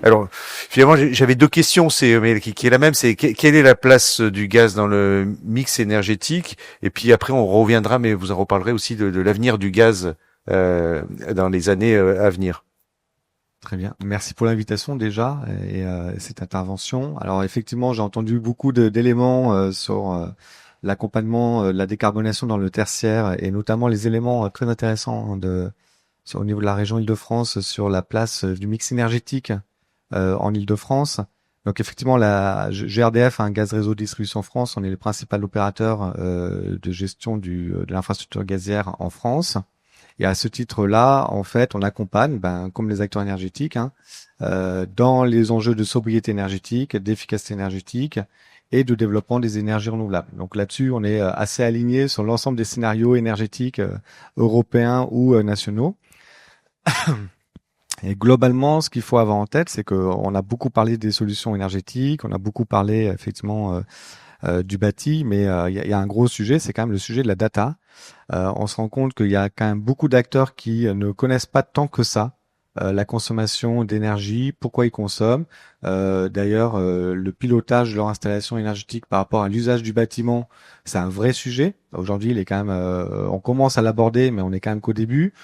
Alors, finalement, j'avais deux questions, mais qui est la même, c'est quelle est la place du gaz dans le mix énergétique? Et puis après, on reviendra, mais vous en reparlerez aussi de l'avenir du gaz dans les années à venir. Très bien. Merci pour l'invitation déjà et cette intervention. Alors effectivement, j'ai entendu beaucoup d'éléments sur l'accompagnement de la décarbonation dans le tertiaire et notamment les éléments très intéressants au niveau de la région Île-de-France sur la place du mix énergétique en Île-de-France. Donc effectivement, la GRDF, un Gaz Réseau Distribution France, on est le principal opérateur de gestion de l'infrastructure gazière en France. Et à ce titre-là, en fait, on accompagne, comme les acteurs énergétiques, dans les enjeux de sobriété énergétique, d'efficacité énergétique et de développement des énergies renouvelables. Donc là-dessus, on est assez aligné sur l'ensemble des scénarios énergétiques européens ou nationaux. Et globalement, ce qu'il faut avoir en tête, c'est qu'on a beaucoup parlé des solutions énergétiques, on a beaucoup parlé effectivement du bâti, mais il y a un gros sujet, c'est quand même le sujet de la data. On se rend compte qu'il y a quand même beaucoup d'acteurs qui ne connaissent pas tant que ça la consommation d'énergie, pourquoi ils consomment. D'ailleurs, le pilotage de leur installation énergétique par rapport à l'usage du bâtiment, c'est un vrai sujet. Aujourd'hui, il est quand même, on commence à l'aborder, mais on est quand même qu'au début.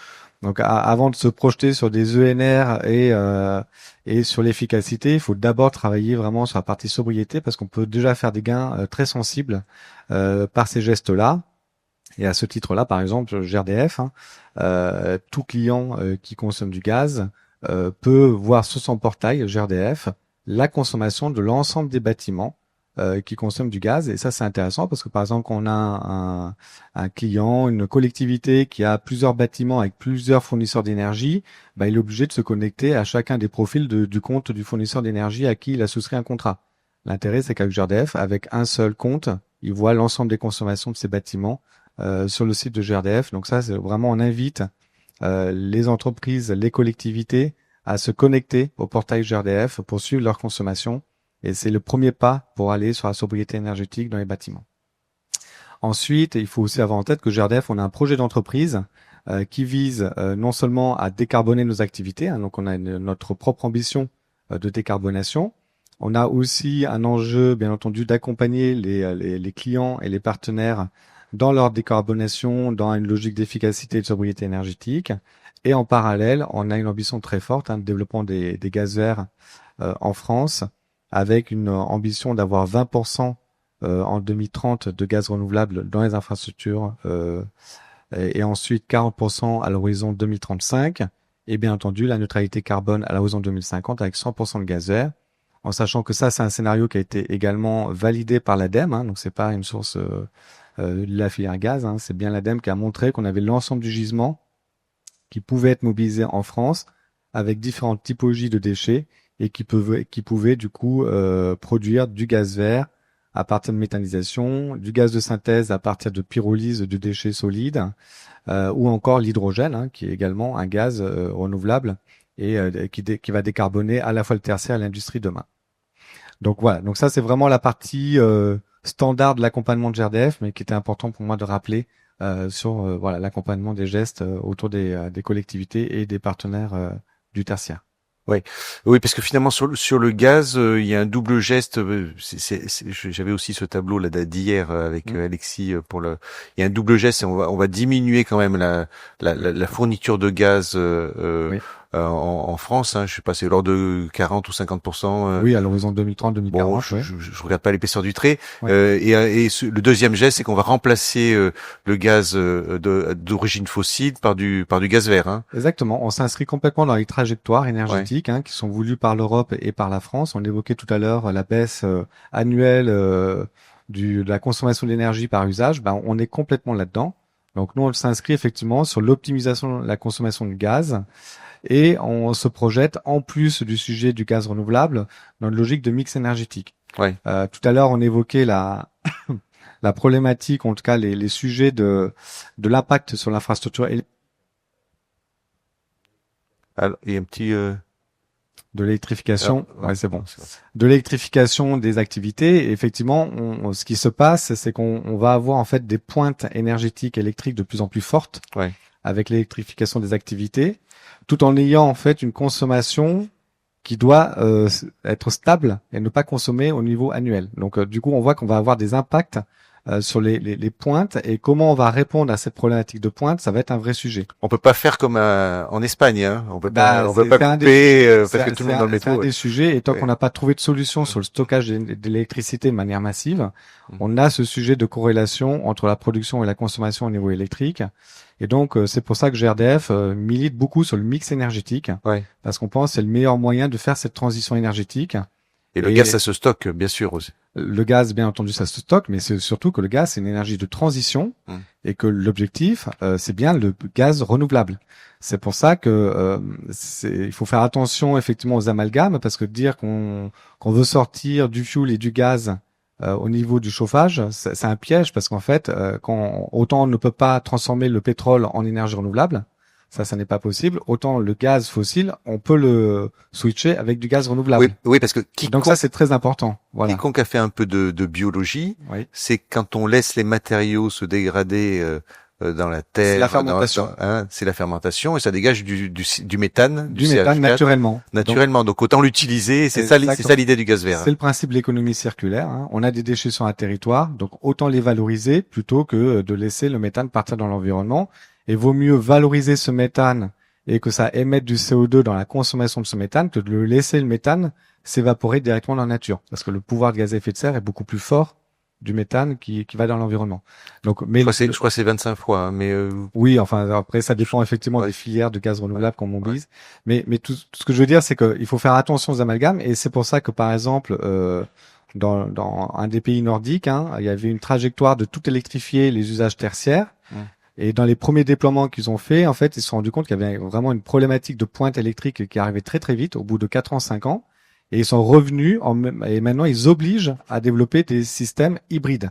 Donc, avant de se projeter sur des ENR et sur l'efficacité, il faut d'abord travailler vraiment sur la partie sobriété parce qu'on peut déjà faire des gains très sensibles par ces gestes-là. Et à ce titre-là, par exemple, GRDF, tout client qui consomme du gaz peut voir sur son portail GRDF la consommation de l'ensemble des bâtiments qui consomment du gaz. Et ça, c'est intéressant parce que, par exemple, quand on a un client, une collectivité qui a plusieurs bâtiments avec plusieurs fournisseurs d'énergie, il est obligé de se connecter à chacun des profils du compte du fournisseur d'énergie à qui il a souscrit un contrat. L'intérêt, c'est qu'avec GRDF, avec un seul compte, il voit l'ensemble des consommations de ces bâtiments sur le site de GRDF. Donc ça, c'est vraiment, on invite les entreprises, les collectivités à se connecter au portail GRDF pour suivre leur consommation. Et c'est le premier pas pour aller sur la sobriété énergétique dans les bâtiments. Ensuite, il faut aussi avoir en tête que GRDF, on a un projet d'entreprise qui vise non seulement à décarboner nos activités, donc on a notre propre ambition de décarbonation. On a aussi un enjeu, bien entendu, d'accompagner les clients et les partenaires dans leur décarbonation, dans une logique d'efficacité et de sobriété énergétique. Et en parallèle, on a une ambition très forte de développement des gaz verts en France, avec une ambition d'avoir 20% en 2030 de gaz renouvelable dans les infrastructures et ensuite 40% à l'horizon 2035 et bien entendu la neutralité carbone à l'horizon 2050 avec 100% de gaz vert, en sachant que ça c'est un scénario qui a été également validé par l'ADEME, donc c'est pas une source de la filière gaz, c'est bien l'ADEME qui a montré qu'on avait l'ensemble du gisement qui pouvait être mobilisé en France avec différentes typologies de déchets et qui pouvait du coup produire du gaz vert à partir de méthanisation, du gaz de synthèse à partir de pyrolyse de déchets solides, ou encore l'hydrogène, qui est également un gaz renouvelable et qui va décarboner à la fois le tertiaire et l'industrie demain. Donc voilà, donc ça c'est vraiment la partie standard de l'accompagnement de GRDF, mais qui était important pour moi de rappeler sur voilà l'accompagnement des gestes autour des collectivités et des partenaires du tertiaire. Oui, oui, parce que finalement sur le gaz, il y a un double geste. J'avais aussi ce tableau là d'hier avec Alexis pour le. Il y a un double geste et on va diminuer quand même la fourniture de gaz Oui. en France. Je sais pas, c'est l'ordre de 40 ou 50%. Oui, à l'horizon 2030-2040. Bon, Oui. je regarde pas l'épaisseur du trait. Oui. Le deuxième geste, c'est qu'on va remplacer le gaz d'origine fossile par du gaz vert. Hein. Exactement. On s'inscrit complètement dans les trajectoires Ouais. énergétiques qui sont voulues par l'Europe et par la France. On évoquait tout à l'heure la baisse annuelle de la consommation d'énergie par usage. On est complètement là-dedans. Donc nous, on s'inscrit effectivement sur l'optimisation de la consommation de gaz et on se projette en plus du sujet du gaz renouvelable dans une logique de mix énergétique. Ouais. Tout à l'heure, on évoquait la problématique, en tout cas les sujets de l'impact sur l'infrastructure Alors, il y a un petit. de l'électrification. Ouais, C'est bon. c'est bon. De l'électrification des activités. Et effectivement, ce qui se passe, c'est qu'on va avoir en fait des pointes énergétiques électriques de plus en plus fortes Ouais. avec l'électrification des activités, tout en ayant en fait une consommation qui doit être stable et ne pas consommer au niveau annuel. Donc du coup, on voit qu'on va avoir des impacts sur les pointes, et comment on va répondre à cette problématique de pointe, ça va être un vrai sujet. On peut pas faire comme en Espagne, hein. On peut C'est pas couper parce que tout le monde dans le c'est un métro. des sujets, et tant Ouais. qu'on n'a pas trouvé de solution sur le stockage d'électricité de manière massive, on a ce sujet de corrélation entre la production et la consommation au niveau électrique. Et donc c'est pour ça que GRDF milite beaucoup sur le mix énergétique, Ouais. parce qu'on pense que c'est le meilleur moyen de faire cette transition énergétique. Et le gaz, ça se stocke, bien sûr aussi. Le gaz, bien entendu, ça se stocke, mais c'est surtout que le gaz, c'est une énergie de transition, et que l'objectif, c'est bien le gaz renouvelable. C'est pour ça que il faut faire attention effectivement aux amalgames, parce que dire qu'on veut sortir du fuel et du gaz au niveau du chauffage, c'est un piège, parce qu'en fait, autant on ne peut pas transformer le pétrole en énergie renouvelable, ça n'est pas possible. Autant le gaz fossile, on peut le switcher avec du gaz renouvelable. Oui, oui, parce que Donc ça, c'est très important. Voilà. quiconque a fait un peu de biologie, Oui. c'est quand on laisse les matériaux se dégrader dans la terre. C'est la fermentation. C'est la fermentation, et ça dégage du méthane. Du méthane naturellement. Naturellement. Donc autant l'utiliser. C'est ça l'idée du gaz vert. C'est le principe de l'économie circulaire. Hein. On a des déchets sur un territoire, donc autant les valoriser plutôt que de laisser le méthane partir dans l'environnement. Et vaut mieux valoriser ce méthane et que ça émette du CO2 dans la consommation de ce méthane que de le laisser le méthane s'évaporer directement dans la nature. Parce que le pouvoir de gaz à effet de serre est beaucoup plus fort du méthane qui va dans l'environnement. Donc, mais je crois que c'est 25 fois, hein, mais oui, enfin après ça dépend effectivement des filières de gaz renouvelable qu'on mobilise. Mais tout ce que je veux dire, c'est qu'il faut faire attention aux amalgames, et c'est pour ça que par exemple dans un des pays nordiques, hein, il y avait une trajectoire de tout électrifier les usages tertiaires. Et dans les premiers déploiements qu'ils ont fait, en fait, ils se sont rendus compte qu'il y avait vraiment une problématique de pointe électrique qui arrivait très très vite, au bout de 4 ans, 5 ans. Et ils sont revenus, et maintenant ils obligent à développer des systèmes hybrides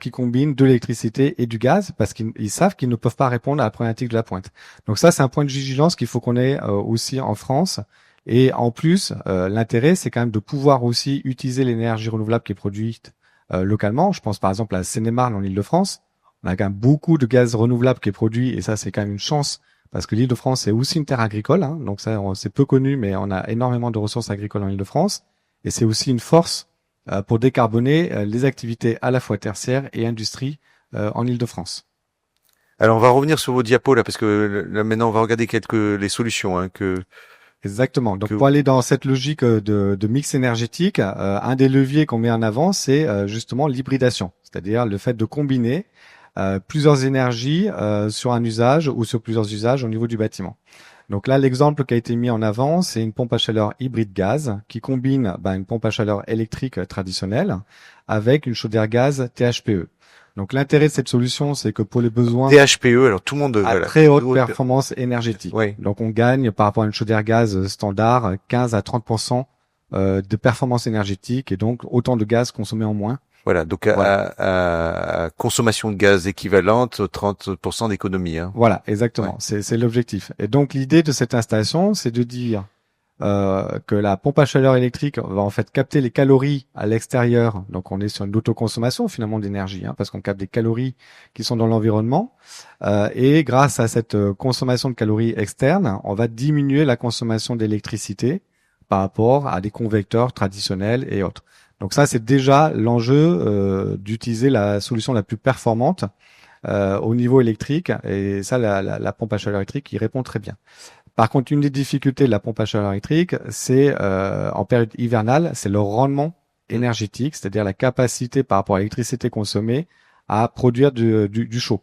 qui combinent de l'électricité et du gaz, parce qu'ils savent qu'ils ne peuvent pas répondre à la problématique de la pointe. Donc ça, c'est un point de vigilance qu'il faut qu'on ait aussi en France. Et en plus, l'intérêt, c'est quand même de pouvoir aussi utiliser l'énergie renouvelable qui est produite localement. Je pense par exemple à Seine-et-Marne en Île-de-France. On a quand même beaucoup de gaz renouvelable qui est produit, et ça, c'est quand même une chance, parce que l'Île-de-France, c'est aussi une terre agricole, hein, donc ça, c'est peu connu, mais on a énormément de ressources agricoles en Île-de-France, et c'est aussi une force pour décarboner les activités à la fois tertiaires et industrie en Île-de-France. Alors, on va revenir sur vos diapos là, parce que là, maintenant, on va regarder les solutions Exactement. Donc, pour aller dans cette logique de mix énergétique, un des leviers qu'on met en avant, c'est justement l'hybridation, c'est-à-dire le fait de combiner plusieurs énergies sur un usage ou sur plusieurs usages au niveau du bâtiment. Donc là, l'exemple qui a été mis en avant, c'est une pompe à chaleur hybride gaz qui combine une pompe à chaleur électrique traditionnelle avec une chaudière gaz THPE. Donc l'intérêt de cette solution, c'est que pour les besoins THPE, alors tout le monde à très haute performance énergétique. Oui. Donc on gagne par rapport à une chaudière gaz standard 15 à 30% de performance énergétique, et donc autant de gaz consommé en moins. Voilà, donc à consommation de gaz équivalente, 30% d'économie. Hein. Voilà, exactement. Ouais. C'est l'objectif. Et donc l'idée de cette installation, c'est de dire que la pompe à chaleur électrique va en fait capter les calories à l'extérieur. Donc on est sur une autoconsommation finalement d'énergie, hein, parce qu'on capte des calories qui sont dans l'environnement. Et grâce à cette consommation de calories externes, on va diminuer la consommation d'électricité par rapport à des convecteurs traditionnels et autres. Donc ça, c'est déjà l'enjeu d'utiliser la solution la plus performante au niveau électrique. Et ça, la pompe à chaleur électrique y répond très bien. Par contre, une des difficultés de la pompe à chaleur électrique, c'est en période hivernale, c'est le rendement énergétique, c'est-à-dire la capacité par rapport à l'électricité consommée à produire du chaud.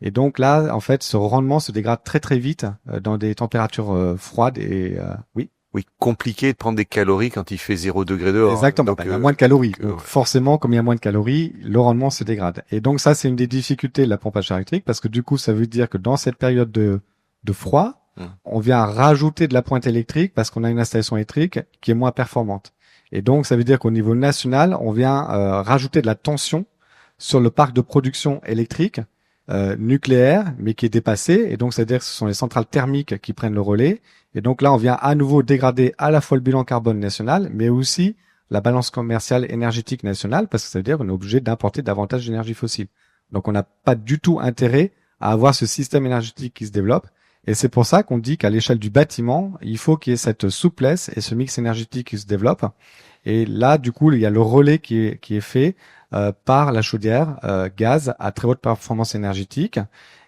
Et donc là, en fait, ce rendement se dégrade très très vite dans des températures froides et oui. Oui, compliqué de prendre des calories quand il fait 0 degré dehors. Exactement. Donc, il y a moins de calories. Donc, forcément, comme il y a moins de calories, le rendement se dégrade. Et donc, ça, c'est une des difficultés de la pompe à chaleur électrique, parce que du coup, ça veut dire que dans cette période de froid, on vient rajouter de la pointe électrique parce qu'on a une installation électrique qui est moins performante. Et donc, ça veut dire qu'au niveau national, on vient rajouter de la tension sur le parc de production électrique nucléaire, mais qui est dépassé. Et donc, c'est-à-dire que ce sont les centrales thermiques qui prennent le relais. Et donc là, on vient à nouveau dégrader à la fois le bilan carbone national, mais aussi la balance commerciale énergétique nationale, parce que ça veut dire qu'on est obligé d'importer davantage d'énergie fossile. Donc, on n'a pas du tout intérêt à avoir ce système énergétique qui se développe. Et c'est pour ça qu'on dit qu'à l'échelle du bâtiment, il faut qu'il y ait cette souplesse et ce mix énergétique qui se développe. Et là, du coup, il y a le relais qui est fait par la chaudière gaz à très haute performance énergétique.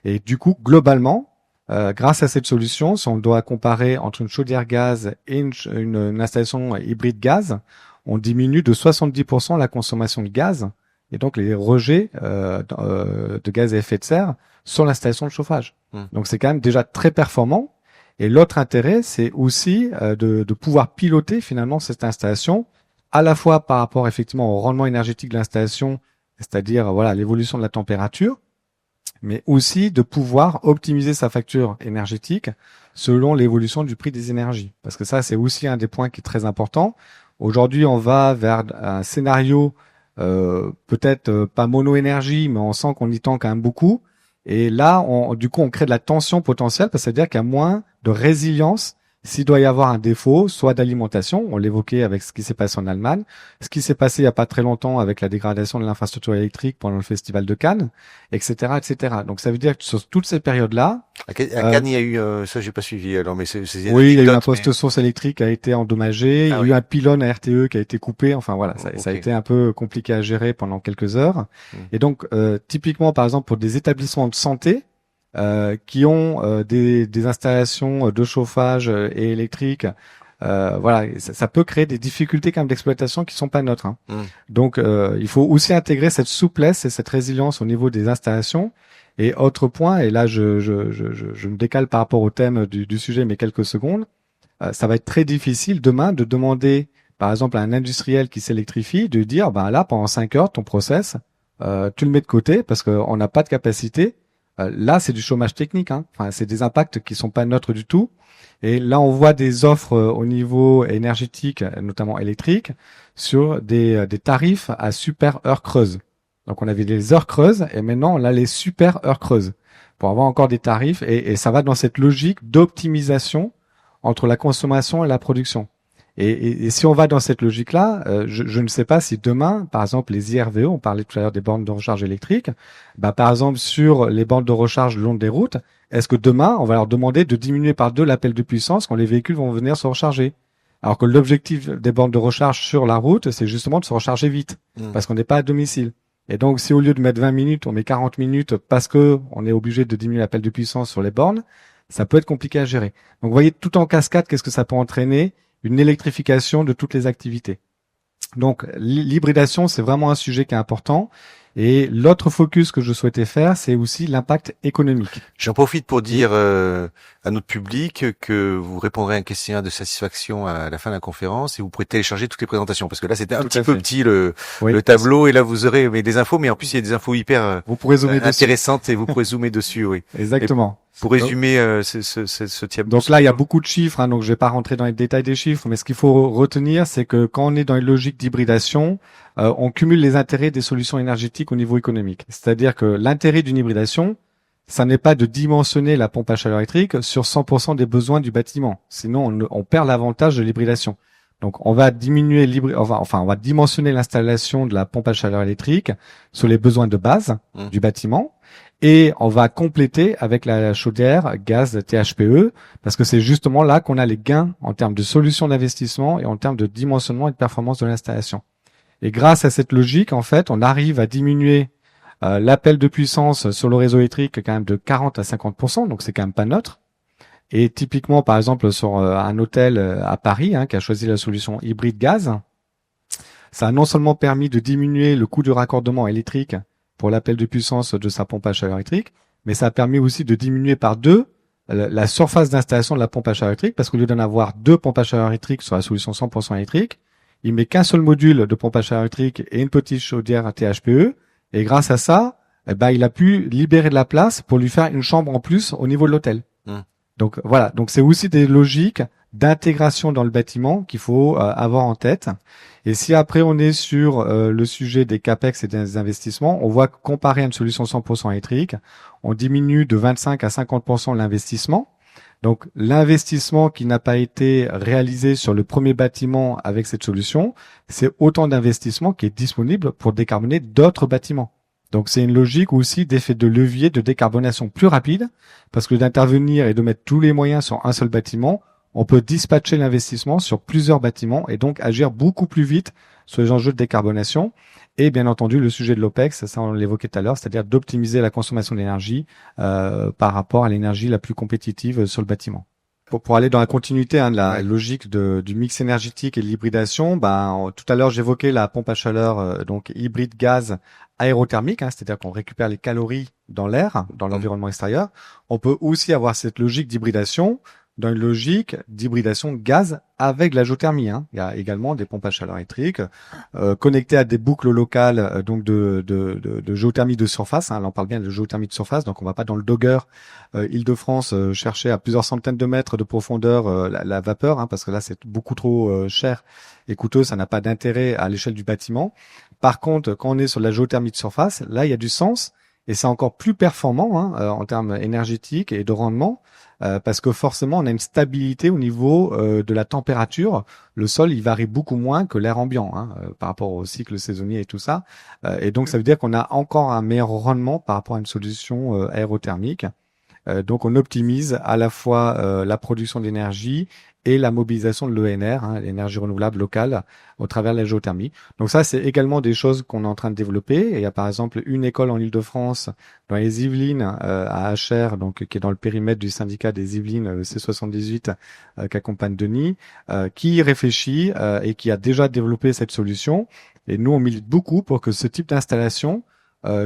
Et du coup, globalement, grâce à cette solution, si on doit comparer entre une chaudière gaz et une installation hybride gaz, on diminue de 70% la consommation de gaz et donc les rejets de gaz à effet de serre sur l'installation de chauffage. Donc c'est quand même déjà très performant. Et l'autre intérêt, c'est aussi de pouvoir piloter finalement cette installation, à la fois par rapport effectivement au rendement énergétique de l'installation, c'est-à-dire voilà l'évolution de la température, mais aussi de pouvoir optimiser sa facture énergétique selon l'évolution du prix des énergies. Parce que ça, c'est aussi un des points qui est très important. Aujourd'hui, on va vers un scénario peut-être pas mono-énergie, mais on sent qu'on y tend quand même beaucoup. Et là, du coup, on crée de la tension potentielle, parce que ça veut dire qu'il y a moins de résilience s'il doit y avoir un défaut, soit d'alimentation, on l'évoquait avec ce qui s'est passé en Allemagne, ce qui s'est passé il n'y a pas très longtemps avec la dégradation de l'infrastructure électrique pendant le festival de Cannes, etc., etc. Donc ça veut dire que sur toutes ces périodes-là, à Cannes, il y a eu ça, j'ai pas suivi. Alors, mais c'est oui, il y a eu un poste source électrique qui a été endommagé, il y a eu un pylône à RTE qui a été coupé. Enfin voilà, ça a été un peu compliqué à gérer pendant quelques heures. Et donc typiquement, par exemple, pour des établissements de santé qui ont des installations de chauffage et électrique, voilà, ça peut créer des difficultés quand même d'exploitation qui sont pas neutres. Hein. Donc il faut aussi intégrer cette souplesse et cette résilience au niveau des installations. Et autre point, et là je me décale par rapport au thème du sujet, mais quelques secondes, ça va être très difficile demain de demander, par exemple, à un industriel qui s'électrifie, de dire, ben là, pendant 5 heures, ton process, tu le mets de côté parce qu'on n'a pas de capacité. Là, c'est du chômage technique. Hein. Enfin, c'est des impacts qui sont pas neutres du tout. Et là, on voit des offres au niveau énergétique, notamment électrique, sur des tarifs à super heures creuses. Donc, on avait les heures creuses et maintenant, on a les super heures creuses pour avoir encore des tarifs. Et ça va dans cette logique d'optimisation entre la consommation et la production. Et si on va dans cette logique-là, je ne sais pas si demain, par exemple, les IRVE, on parlait tout à l'heure des bornes de recharge électrique, bah, par exemple, sur les bornes de recharge le long des routes, est-ce que demain, on va leur demander de diminuer par 2 l'appel de puissance quand les véhicules vont venir se recharger? Alors que l'objectif des bornes de recharge sur la route, c'est justement de se recharger vite, parce qu'on n'est pas à domicile. Et donc, si au lieu de mettre 20 minutes, on met 40 minutes parce que on est obligé de diminuer l'appel de puissance sur les bornes, ça peut être compliqué à gérer. Donc, vous voyez, tout en cascade, qu'est-ce que ça peut entraîner? Une électrification de toutes les activités. Donc, l'hybridation, c'est vraiment un sujet qui est important. Et l'autre focus que je souhaitais faire, c'est aussi l'impact économique. J'en profite pour dire à notre public que vous répondrez à un questionnaire de satisfaction à la fin de la conférence et vous pourrez télécharger toutes les présentations parce que là c'était un petit peu petit le tableau et là vous aurez des infos, mais en plus il y a des infos hyper vous pourrez zoomer intéressantes dessus. Et vous pourrez zoomer dessus, oui. Exactement. Pour résumer ce tableau. Donc là, il y a beaucoup de chiffres, hein, donc je vais pas rentrer dans les détails des chiffres, mais ce qu'il faut retenir, c'est que quand on est dans une logique d'hybridation, on cumule les intérêts des solutions énergétiques au niveau économique. C'est-à-dire que l'intérêt d'une hybridation, ça n'est pas de dimensionner la pompe à chaleur électrique sur 100% des besoins du bâtiment. Sinon, on perd l'avantage de l'hybridation. Donc, on va diminuer on va dimensionner l'installation de la pompe à chaleur électrique sur les besoins de base du bâtiment. Et on va compléter avec la chaudière gaz THPE parce que c'est justement là qu'on a les gains en termes de solutions d'investissement et en termes de dimensionnement et de performance de l'installation. Et grâce à cette logique, en fait, on arrive à diminuer l'appel de puissance sur le réseau électrique quand même de 40 à 50%, donc c'est quand même pas neutre. Et typiquement, par exemple, sur un hôtel à Paris qui a choisi la solution hybride gaz, ça a non seulement permis de diminuer le coût de raccordement électrique pour l'appel de puissance de sa pompe à chaleur électrique, mais ça a permis aussi de diminuer par 2 la surface d'installation de la pompe à chaleur électrique, parce qu'au lieu d'en avoir 2 pompes à chaleur électrique sur la solution 100% électrique, il met qu'un seul module de pompe à chaleur électrique et une petite chaudière à THPE, et grâce à ça, il a pu libérer de la place pour lui faire une chambre en plus au niveau de l'hôtel. Donc voilà, donc c'est aussi des logiques d'intégration dans le bâtiment qu'il faut avoir en tête. Et si après on est sur le sujet des capex et des investissements, on voit que comparé à une solution 100% électrique, on diminue de 25 à 50% l'investissement. Donc l'investissement qui n'a pas été réalisé sur le premier bâtiment avec cette solution, c'est autant d'investissement qui est disponible pour décarboner d'autres bâtiments. Donc c'est une logique aussi d'effet de levier de décarbonation plus rapide, parce que d'intervenir et de mettre tous les moyens sur un seul bâtiment, on peut dispatcher l'investissement sur plusieurs bâtiments et donc agir beaucoup plus vite sur les enjeux de décarbonation. Et bien entendu, le sujet de l'OPEX, ça on l'évoquait tout à l'heure, c'est-à-dire d'optimiser la consommation d'énergie par rapport à l'énergie la plus compétitive sur le bâtiment. Pour aller dans la continuité de la logique du mix énergétique et de l'hybridation, tout à l'heure j'évoquais la pompe à chaleur donc hybride gaz aérothermique, c'est-à-dire qu'on récupère les calories dans l'air, dans l'environnement extérieur. On peut aussi avoir cette logique d'hybridation dans une logique d'hybridation gaz avec la géothermie. Il y a également des pompes à chaleur électriques connectées à des boucles locales donc de géothermie de surface. Là, on parle bien de géothermie de surface, donc on va pas dans le Dogger Île-de-France chercher à plusieurs centaines de mètres de profondeur la vapeur, parce que là c'est beaucoup trop cher et coûteux, ça n'a pas d'intérêt à l'échelle du bâtiment. Par contre, quand on est sur la géothermie de surface, là il y a du sens et c'est encore plus performant en termes énergétiques et de rendement. Parce que forcément, on a une stabilité au niveau de la température. Le sol, il varie beaucoup moins que l'air ambiant par rapport au cycle saisonnier et tout ça. Et donc, ça veut dire qu'on a encore un meilleur rendement par rapport à une solution aérothermique. Donc, on optimise à la fois la production d'énergie et la mobilisation de l'ENR, l'énergie renouvelable locale, au travers de la géothermie. Donc ça, c'est également des choses qu'on est en train de développer. Et il y a par exemple une école en Île-de-France, dans les Yvelines, à Achères, donc qui est dans le périmètre du syndicat des Yvelines, le C78, qu'accompagne Denis, qui réfléchit et qui a déjà développé cette solution. Et nous, on milite beaucoup pour que ce type d'installation,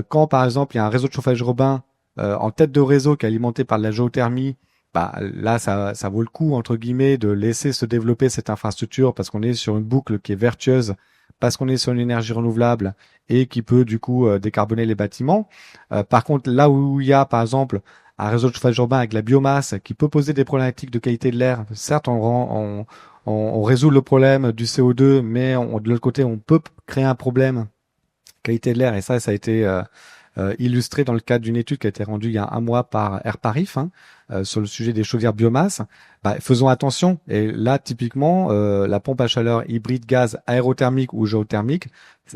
quand par exemple il y a un réseau de chauffage urbain en tête de réseau qui est alimenté par de la géothermie, là, ça vaut le coup, entre guillemets, de laisser se développer cette infrastructure parce qu'on est sur une boucle qui est vertueuse, parce qu'on est sur une énergie renouvelable et qui peut, du coup, décarboner les bâtiments. Par contre, là où il y a, par exemple, un réseau de chauffage urbain avec la biomasse qui peut poser des problématiques de qualité de l'air, certes, on résout le problème du CO2, mais de l'autre côté, on peut créer un problème qualité de l'air, et ça a été illustré dans le cadre d'une étude qui a été rendue il y a un mois par Airparif sur le sujet des chaudières biomasse. Faisons attention. Et là, typiquement, la pompe à chaleur hybride gaz aérothermique ou géothermique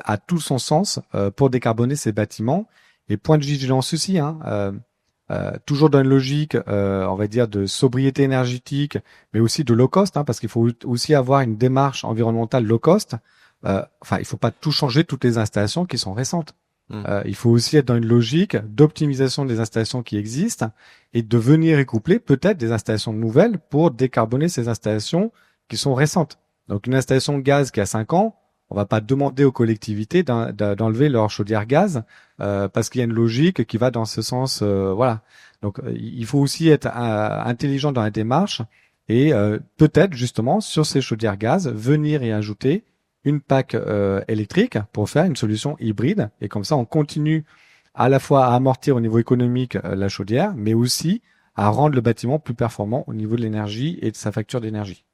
a tout son sens pour décarboner ces bâtiments. Et point de vigilance aussi, toujours dans une logique, on va dire, de sobriété énergétique, mais aussi de low cost, parce qu'il faut aussi avoir une démarche environnementale low cost. Il faut pas tout changer, toutes les installations qui sont récentes. Il faut aussi être dans une logique d'optimisation des installations qui existent et de venir y coupler peut-être des installations nouvelles pour décarboner ces installations qui sont récentes. Donc une installation de gaz qui a 5 ans, on va pas demander aux collectivités d'enlever leur chaudière gaz parce qu'il y a une logique qui va dans ce sens. Voilà. Donc il faut aussi être intelligent dans la démarche et peut-être justement sur ces chaudières gaz venir y ajouter une PAC électrique pour faire une solution hybride. Et comme ça, on continue à la fois à amortir au niveau économique la chaudière, mais aussi à rendre le bâtiment plus performant au niveau de l'énergie et de sa facture d'énergie.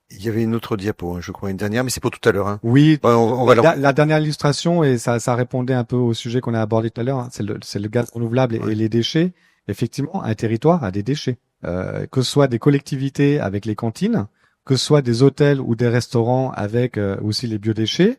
Il y avait une autre diapo, je crois, une dernière, mais c'est pour tout à l'heure. Oui, on va la dernière illustration, et ça répondait un peu au sujet qu'on a abordé tout à l'heure, c'est le gaz renouvelable et les déchets. Effectivement, un territoire a des déchets, que ce soit des collectivités avec les cantines, que ce soit des hôtels ou des restaurants avec aussi les biodéchets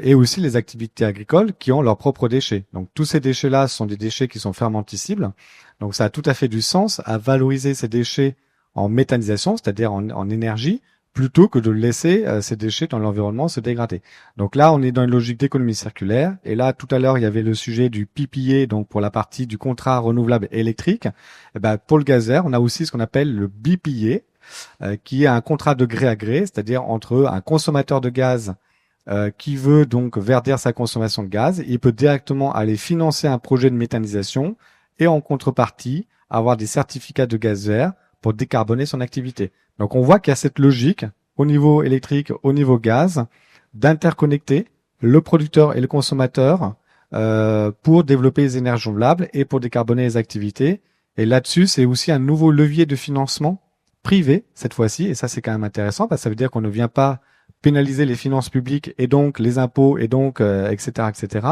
et aussi les activités agricoles qui ont leurs propres déchets. Donc tous ces déchets-là sont des déchets qui sont fermentescibles. Donc ça a tout à fait du sens à valoriser ces déchets en méthanisation, c'est-à-dire en énergie, plutôt que de laisser ces déchets dans l'environnement se dégrader. Donc là, on est dans une logique d'économie circulaire. Et là, tout à l'heure, il y avait le sujet du PPA, donc pour la partie du contrat renouvelable électrique. Et pour le gaz vert, on a aussi ce qu'on appelle le BPA, qui est un contrat de gré à gré, c'est-à-dire entre un consommateur de gaz qui veut donc verdir sa consommation de gaz, il peut directement aller financer un projet de méthanisation et en contrepartie avoir des certificats de gaz vert pour décarboner son activité. Donc on voit qu'il y a cette logique au niveau électrique, au niveau gaz, d'interconnecter le producteur et le consommateur pour développer les énergies renouvelables et pour décarboner les activités. Et là-dessus, c'est aussi un nouveau levier de financement privé cette fois-ci, et ça c'est quand même intéressant parce que ça veut dire qu'on ne vient pas pénaliser les finances publiques et donc les impôts et donc etc. etc.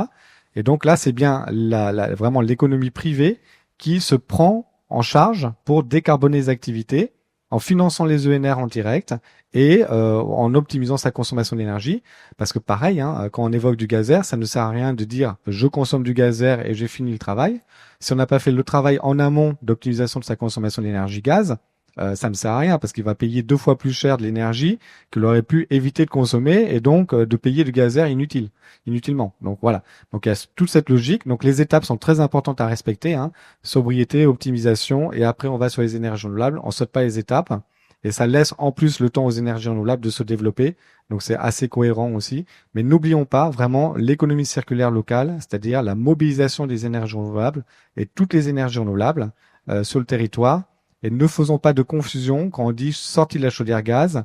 Et donc là c'est bien vraiment l'économie privée qui se prend en charge pour décarboner les activités en finançant les ENR en direct et en optimisant sa consommation d'énergie. Parce que pareil, hein, quand on évoque du gaz air, ça ne sert à rien de dire je consomme du gaz air et j'ai fini le travail. Si on n'a pas fait le travail en amont d'optimisation de sa consommation d'énergie gaz, ça ne sert à rien parce qu'il va payer 2 fois plus cher de l'énergie qu'il aurait pu éviter de consommer et donc de payer du gaz air inutilement. Donc voilà. Donc il y a toute cette logique. Donc les étapes sont très importantes à respecter, hein. Sobriété, optimisation, et après on va sur les énergies renouvelables. On saute pas les étapes et ça laisse en plus le temps aux énergies renouvelables de se développer. Donc c'est assez cohérent aussi. Mais n'oublions pas vraiment l'économie circulaire locale, c'est-à-dire la mobilisation des énergies renouvelables et toutes les énergies renouvelables sur le territoire. Et ne faisons pas de confusion quand on dit sortie de la chaudière gaz.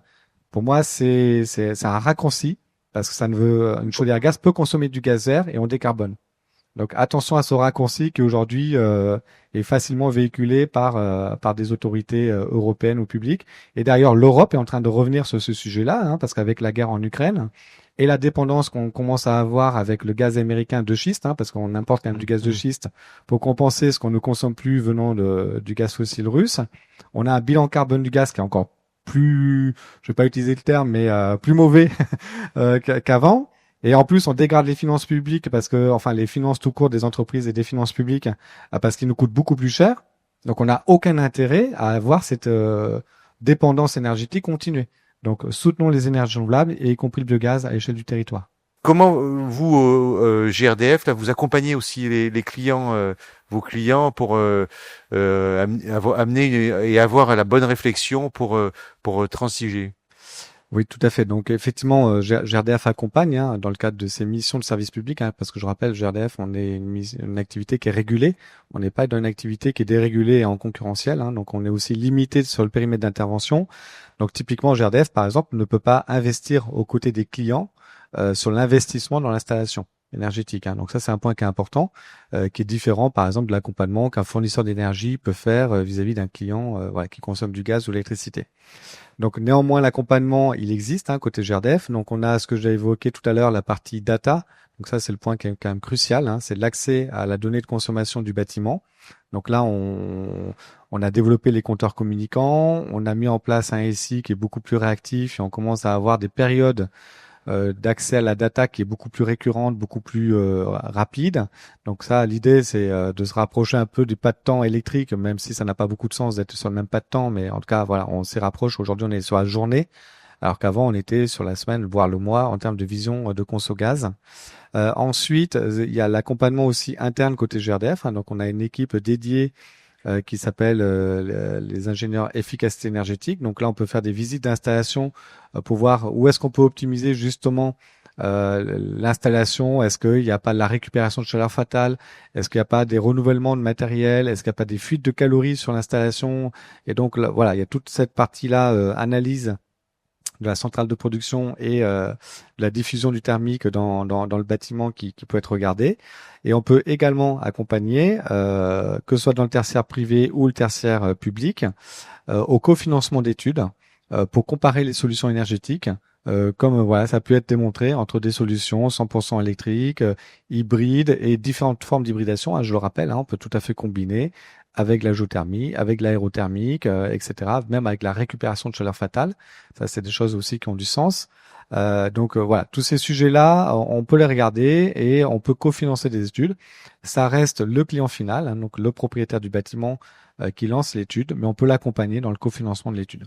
Pour moi, c'est un raccourci parce que ça ne veut, une chaudière gaz peut consommer du gaz air et on décarbone. Donc attention à ce raccourci qui aujourd'hui est facilement véhiculé par des autorités européennes ou publiques. Et d'ailleurs, l'Europe est en train de revenir sur ce sujet-là, hein, parce qu'avec la guerre en Ukraine et la dépendance qu'on commence à avoir avec le gaz américain de schiste, hein, parce qu'on importe quand même du gaz de schiste pour compenser ce qu'on ne consomme plus venant du gaz fossile russe, on a un bilan carbone du gaz qui est encore plus, je vais pas utiliser le terme, mais plus mauvais qu'avant. Et en plus, on dégrade les finances publiques parce que, enfin, les finances tout court des entreprises et des finances publiques, parce qu'ils nous coûtent beaucoup plus cher. Donc, on n'a aucun intérêt à avoir cette dépendance énergétique continuée. Donc, soutenons les énergies renouvelables et y compris le biogaz à l'échelle du territoire. Comment vous, GRDF, là, vous accompagnez aussi les clients, vos clients, pour amener et avoir la bonne réflexion pour transiger? Oui, tout à fait. Donc effectivement, GRDF accompagne, hein, dans le cadre de ses missions de service public, hein, parce que je rappelle, GRDF, on est une activité qui est régulée. On n'est pas dans une activité qui est dérégulée et en concurrentielle, hein, donc on est aussi limité sur le périmètre d'intervention. Donc typiquement, GRDF, par exemple, ne peut pas investir aux côtés des clients sur l'investissement dans l'installation énergétique, hein. Donc ça, c'est un point qui est important, qui est différent, par exemple, de l'accompagnement qu'un fournisseur d'énergie peut faire vis-à-vis d'un client voilà, qui consomme du gaz ou l'électricité. Donc néanmoins, l'accompagnement, il existe, hein, côté GRDF. Donc on a ce que j'ai évoqué tout à l'heure, la partie data. Donc ça, c'est le point qui est quand même crucial, hein, c'est l'accès à la donnée de consommation du bâtiment. Donc là, on a développé les compteurs communicants, on a mis en place un SI qui est beaucoup plus réactif et on commence à avoir des périodes d'accès à la data qui est beaucoup plus récurrente, beaucoup plus rapide. Donc ça, l'idée, c'est de se rapprocher un peu du pas de temps électrique, même si ça n'a pas beaucoup de sens d'être sur le même pas de temps, mais en tout cas, voilà, on s'y rapproche. Aujourd'hui, on est sur la journée, alors qu'avant, on était sur la semaine, voire le mois, en termes de vision de conso gaz. Ensuite, il y a l'accompagnement aussi interne côté GRDF, hein, donc on a une équipe dédiée qui s'appelle les ingénieurs efficacité énergétique. Donc là, on peut faire des visites d'installation pour voir où est-ce qu'on peut optimiser justement l'installation. Est-ce qu'il n'y a pas de la récupération de chaleur fatale? Est-ce qu'il n'y a pas des renouvellements de matériel? Est-ce qu'il n'y a pas des fuites de calories sur l'installation? Et donc là, voilà, il y a toute cette partie-là, analyse de la centrale de production et de la diffusion du thermique dans le bâtiment qui peut être regardé. Et on peut également accompagner, que ce soit dans le tertiaire privé ou le tertiaire public, au cofinancement d'études pour comparer les solutions énergétiques. Comme voilà, ça peut être démontré entre des solutions 100% électriques, hybrides et différentes formes d'hybridation. Hein, je le rappelle, hein, on peut tout à fait combiner avec la géothermie, avec l'aérothermique, etc., même avec la récupération de chaleur fatale. Ça, c'est des choses aussi qui ont du sens. Donc voilà, tous ces sujets-là, on peut les regarder et on peut cofinancer des études. Ça reste le client final, hein, donc le propriétaire du bâtiment qui lance l'étude, mais on peut l'accompagner dans le cofinancement de l'étude.